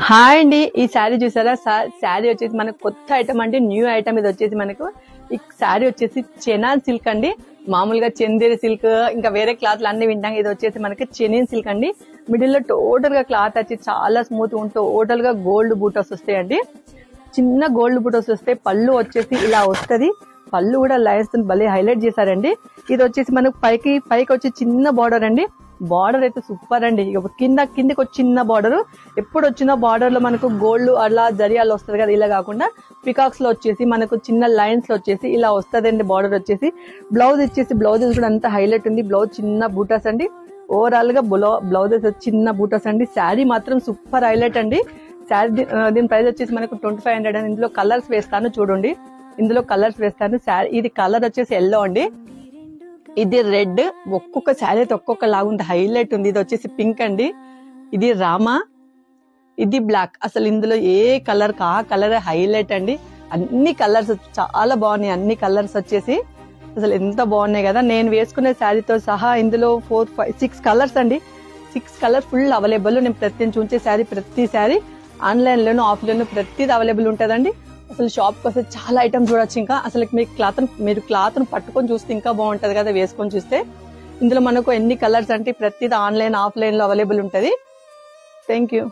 Hi అండి, ఈ శారీ చూసారా? శారీ వచ్చేసి మనకు కొత్త ఐటమ్ అండి, న్యూ ఐటమ్. ఇది వచ్చేసి మనకు ఈ శారీ వచ్చేసి చెనాన్ సిల్క్ అండి. మామూలుగా చందేరి సిల్క్ ఇంకా వేరే క్లాత్లు అన్ని వింటాం. ఇది వచ్చేసి మనకి చెనిన్ సిల్క్ అండి. మిడిల్ లో టోటల్ గా క్లాత్ వచ్చి చాలా స్మూత్ ఉంటూ టోటల్ గా గోల్డ్ బూటస్ వస్తాయండి. చిన్న గోల్డ్ బూటస్ వస్తాయి. పళ్ళు వచ్చేసి ఇలా వస్తుంది. పళ్ళు కూడా లైన్స్ భలే హైలైట్ చేశారండి. ఇది వచ్చేసి మనకు పైకి వచ్చి చిన్న బార్డర్ అండి. బార్డర్ అయితే సూపర్ అండి. కిందకి వచ్చి చిన్న బార్డర్. ఎప్పుడు వచ్చిన బార్డర్ లో మనకు గోల్డ్ అలా జరియాలు వస్తుంది కదా, ఇలా కాకుండా పికాక్స్ లో వచ్చేసి మనకు చిన్న లైన్స్ లో వచ్చేసి ఇలా వస్తుందండి. బార్డర్ వచ్చేసి బ్లౌజ్ ఇచ్చేసి బ్లౌజెస్ కూడా అంత హైలైట్ ఉంది. బ్లౌజ్ చిన్న బూటాస్ అండి. ఓవరాల్ గా బ్లౌజెస్ చిన్న బూటాస్ అండి. శారీ మాత్రం సూపర్ హైలైట్ అండి. శారీ దీని ప్రైస్ వచ్చేసి మనకు 2500 అండి. ఇందులో కలర్స్ వేస్తాను చూడండి. ఇందులో కలర్స్ వేస్తాను. శారీ ఇది కలర్ వచ్చేసి ఎల్లో అండి, ఇది రెడ్. ఒక్కొక్క శారీ అయితే ఒక్కొక్క లాగా ఉంది, హైలైట్ ఉంది. ఇది వచ్చేసి పింక్ అండి, ఇది రామా, ఇది బ్లాక్. అసలు ఇందులో ఏ కలర్ ఆ కలర్ హైలైట్ అండి. అన్ని కలర్స్ చాలా బాగున్నాయి. అన్ని కలర్స్ వచ్చేసి అసలు ఎంత బాగున్నాయి కదా. నేను వేసుకునే శారీతో సహా ఇందులో 4, 5, 6 కలర్స్ అండి. 6 కలర్ ఫుల్ అవైలబుల్. నేను చూసే శారీ ప్రతి శారీ ఆన్లైన్ లోను ఆఫ్లైన్ లో ప్రతిది అవైలబుల్ ఉంటుందండి. అసలు షాప్ కి వస్తే చాలా ఐటమ్స్ చూడొచ్చు. ఇంకా అసలు మీరు క్లాత్ పట్టుకొని చూస్తే ఇంకా బాగుంటది కదా, వేసుకొని చూస్తే. ఇందులో మనకు ఎన్ని కలర్స్ అంటే ప్రతిది ఆన్లైన్ ఆఫ్లైన్ లో అవైలబుల్ ఉంటది. Thank you.